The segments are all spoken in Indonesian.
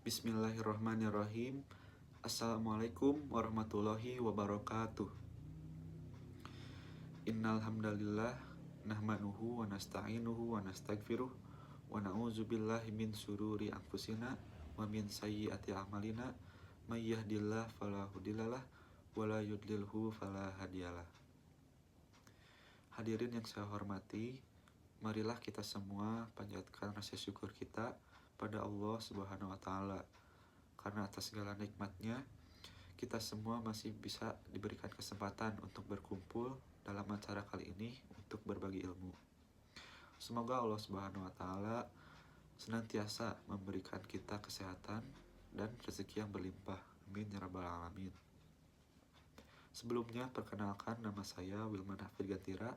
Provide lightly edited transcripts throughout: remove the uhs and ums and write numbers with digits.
Bismillahirrahmanirrahim. Assalamualaikum warahmatullahi wabarakatuh. Innal hamdalillah nahmanuhu wa nasta'inuhu wa nastaghfiruh wa na'udzu billahi min syururi anfusina wa min sayyiati a'malina may yahdihillahu fala mudhillalah wa la yudlilhu fala hadiyalah. Hadirin yang saya hormati, marilah kita semua panjatkan rasa syukur kita pada Allah Subhanahu wa taala. Karena atas segala nikmatnya, kita semua masih bisa diberikan kesempatan untuk berkumpul dalam acara kali ini untuk berbagi ilmu. Semoga Allah Subhanahu wa taala senantiasa memberikan kita kesehatan dan rezeki yang berlimpah. Amin ya rabbal alamin. Sebelumnya, perkenalkan, nama saya Wilman Hafid Gantira,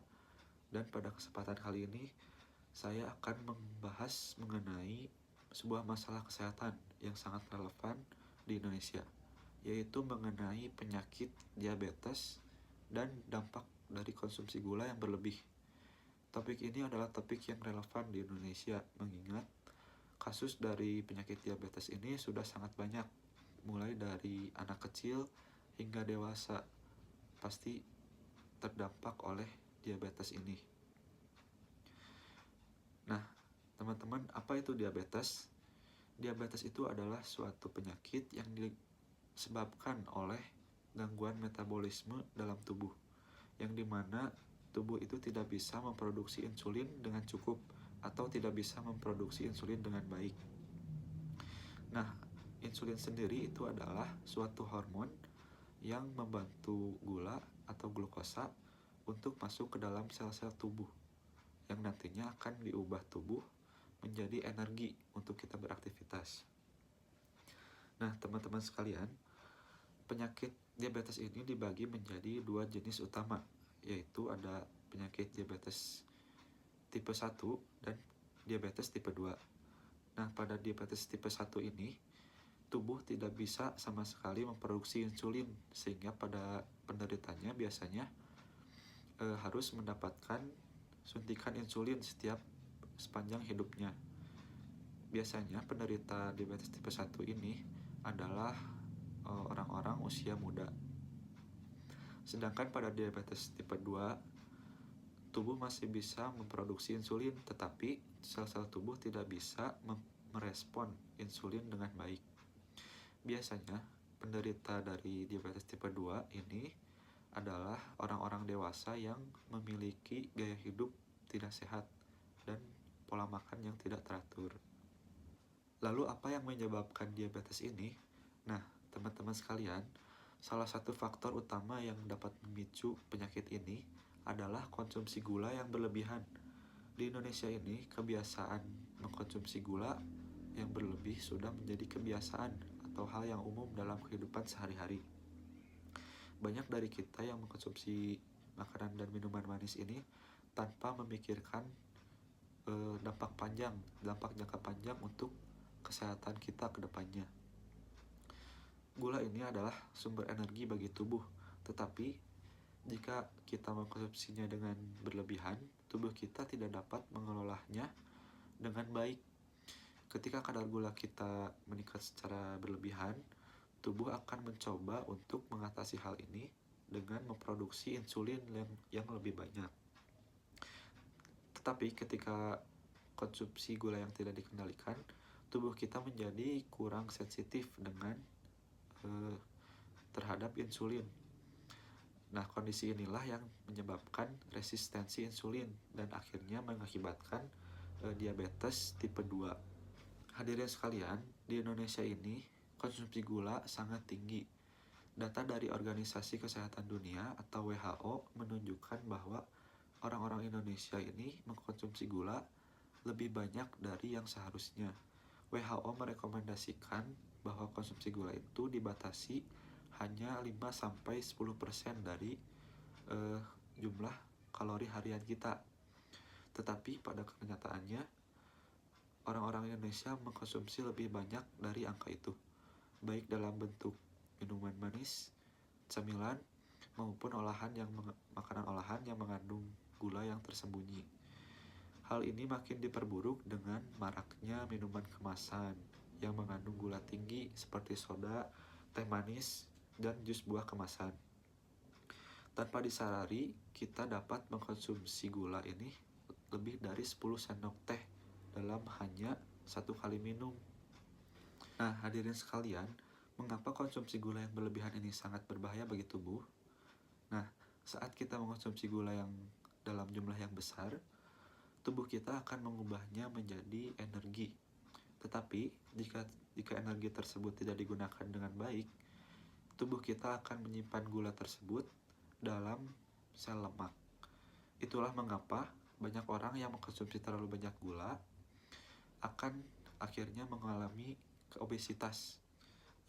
dan pada kesempatan kali ini saya akan membahas mengenai sebuah masalah kesehatan yang sangat relevan di Indonesia, yaitu mengenai penyakit diabetes dan dampak dari konsumsi gula yang berlebih. Topik ini adalah topik yang relevan di Indonesia, mengingat kasus dari penyakit diabetes ini sudah sangat banyak, mulai dari anak kecil hingga dewasa pasti terdampak oleh diabetes ini. Nah, teman-teman, apa itu diabetes? Diabetes itu adalah suatu penyakit yang disebabkan oleh gangguan metabolisme dalam tubuh, yang dimana tubuh itu tidak bisa memproduksi insulin dengan cukup atau tidak bisa memproduksi insulin dengan baik. Nah, insulin sendiri itu adalah suatu hormon yang membantu gula atau glukosa untuk masuk ke dalam sel-sel tubuh, yang nantinya akan diubah tubuh menjadi energi untuk kita beraktivitas. Nah, teman-teman sekalian, penyakit diabetes ini dibagi menjadi dua jenis utama, yaitu ada penyakit diabetes tipe 1 dan diabetes tipe 2. Nah, pada diabetes tipe 1 ini, tubuh tidak bisa sama sekali memproduksi insulin, sehingga pada penderitanya biasanya harus mendapatkan suntikan insulin sepanjang hidupnya. Biasanya penderita diabetes tipe 1 ini adalah orang-orang usia muda. Sedangkan pada diabetes tipe 2, tubuh masih bisa memproduksi insulin, tetapi sel-sel tubuh tidak bisa merespon insulin dengan baik. Biasanya penderita dari diabetes tipe 2 ini adalah orang-orang dewasa yang memiliki gaya hidup tidak sehat dan pola makan yang tidak teratur. Lalu apa yang menyebabkan diabetes ini? Nah, teman-teman sekalian, salah satu faktor utama yang dapat memicu penyakit ini adalah konsumsi gula yang berlebihan. Di Indonesia ini, kebiasaan mengkonsumsi gula yang berlebih sudah menjadi kebiasaan atau hal yang umum dalam kehidupan sehari-hari. Banyak dari kita yang mengkonsumsi makanan dan minuman manis ini tanpa memikirkan dampak jangka panjang untuk kesehatan kita ke depannya. Gula ini adalah sumber energi bagi tubuh, tetapi jika kita mengkonsumsinya dengan berlebihan, tubuh kita tidak dapat mengelolanya dengan baik. Ketika kadar gula kita meningkat secara berlebihan, tubuh akan mencoba untuk mengatasi hal ini dengan memproduksi insulin yang lebih banyak. Tetapi ketika konsumsi gula yang tidak dikendalikan, tubuh kita menjadi kurang sensitif terhadap insulin. Nah, kondisi inilah yang menyebabkan resistensi insulin dan akhirnya mengakibatkan diabetes tipe 2. Hadirin sekalian, di Indonesia ini konsumsi gula sangat tinggi. Data dari Organisasi Kesehatan Dunia atau WHO menunjukkan bahwa orang-orang Indonesia ini mengkonsumsi gula lebih banyak dari yang seharusnya. WHO merekomendasikan bahwa konsumsi gula itu dibatasi hanya 5-10% dari jumlah kalori harian kita. Tetapi pada kenyataannya, orang-orang Indonesia mengkonsumsi lebih banyak dari angka itu, baik dalam bentuk minuman manis, camilan, maupun makanan olahan yang mengandung gula yang tersembunyi. Hal ini makin diperburuk dengan maraknya minuman kemasan yang mengandung gula tinggi seperti soda, teh manis, dan jus buah kemasan. Tanpa disadari, kita dapat mengkonsumsi gula ini lebih dari 10 sendok teh dalam hanya satu kali minum. Nah, hadirin sekalian, mengapa konsumsi gula yang berlebihan ini sangat berbahaya bagi tubuh? Nah, saat kita mengkonsumsi gula yang dalam jumlah yang besar, tubuh kita akan mengubahnya menjadi energi. Tetapi, jika energi tersebut tidak digunakan dengan baik, tubuh kita akan menyimpan gula tersebut dalam sel lemak. Itulah mengapa banyak orang yang mengkonsumsi terlalu banyak gula akan akhirnya mengalami obesitas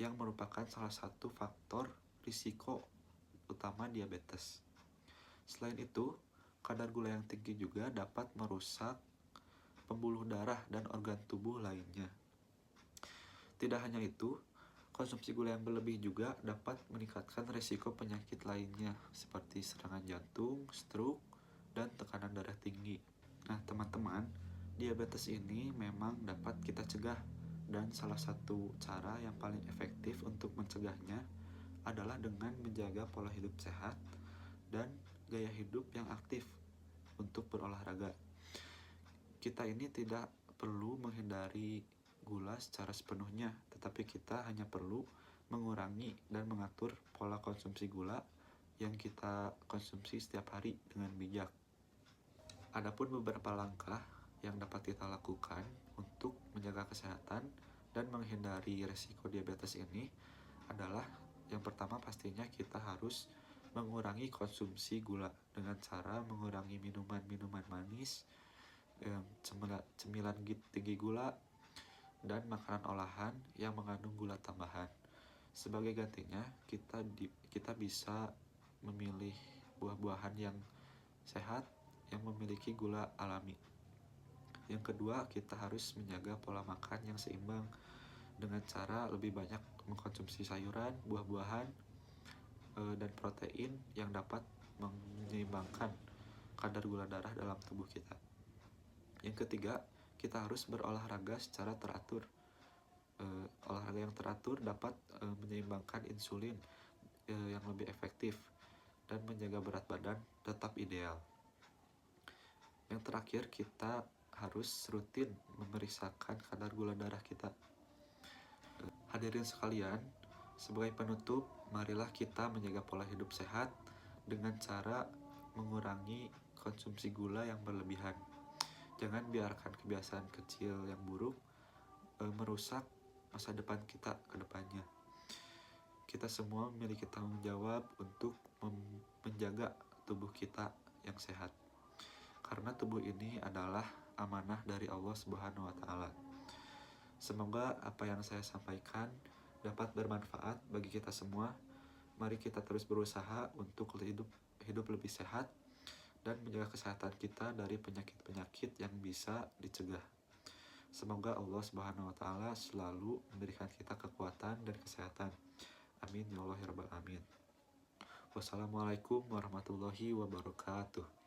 yang merupakan salah satu faktor risiko utama diabetes. Selain itu, kadar gula yang tinggi juga dapat merusak pembuluh darah dan organ tubuh lainnya. Tidak hanya itu, konsumsi gula yang berlebih juga dapat meningkatkan risiko penyakit lainnya seperti serangan jantung, stroke, dan tekanan darah tinggi. Nah, teman-teman, diabetes ini memang dapat kita cegah, dan salah satu cara yang paling efektif untuk mencegahnya adalah dengan menjaga pola hidup sehat dan gaya hidup yang aktif untuk berolahraga. Kita ini tidak perlu menghindari gula secara sepenuhnya, tetapi kita hanya perlu mengurangi dan mengatur pola konsumsi gula yang kita konsumsi setiap hari dengan bijak. Adapun beberapa langkah yang dapat kita lakukan untuk menjaga kesehatan dan menghindari risiko diabetes ini adalah yang pertama pastinya kita harus mengurangi konsumsi gula dengan cara mengurangi minuman-minuman manis, cemilan tinggi gula, dan makanan olahan yang mengandung gula tambahan. Sebagai gantinya, kita bisa memilih buah-buahan yang sehat yang memiliki gula alami. Yang kedua, kita harus menjaga pola makan yang seimbang dengan cara lebih banyak mengkonsumsi sayuran, buah-buahan, dan protein yang dapat menyeimbangkan kadar gula darah dalam tubuh kita. Yang ketiga, kita harus berolahraga secara teratur. Olahraga yang teratur dapat menyeimbangkan insulin yang lebih efektif dan menjaga berat badan tetap ideal. Yang terakhir, kita harus rutin memeriksakan kadar gula darah kita. Hadirin sekalian, sebagai penutup, marilah kita menjaga pola hidup sehat dengan cara mengurangi konsumsi gula yang berlebihan. Jangan biarkan kebiasaan kecil yang buruk merusak masa depan kita ke depannya. Kita semua memiliki tanggung jawab untuk menjaga tubuh kita yang sehat. Karena tubuh ini adalah amanah dari Allah Subhanahu wa Ta'ala. Semoga apa yang saya sampaikan dapat bermanfaat bagi kita semua. Mari kita terus berusaha untuk hidup lebih sehat dan menjaga kesehatan kita dari penyakit-penyakit yang bisa dicegah. Semoga Allah Subhanahu wa Ta'ala selalu memberikan kita kekuatan dan kesehatan. Amin ya Allah ya Rabbal Alamin. Wassalamualaikum warahmatullahi wabarakatuh.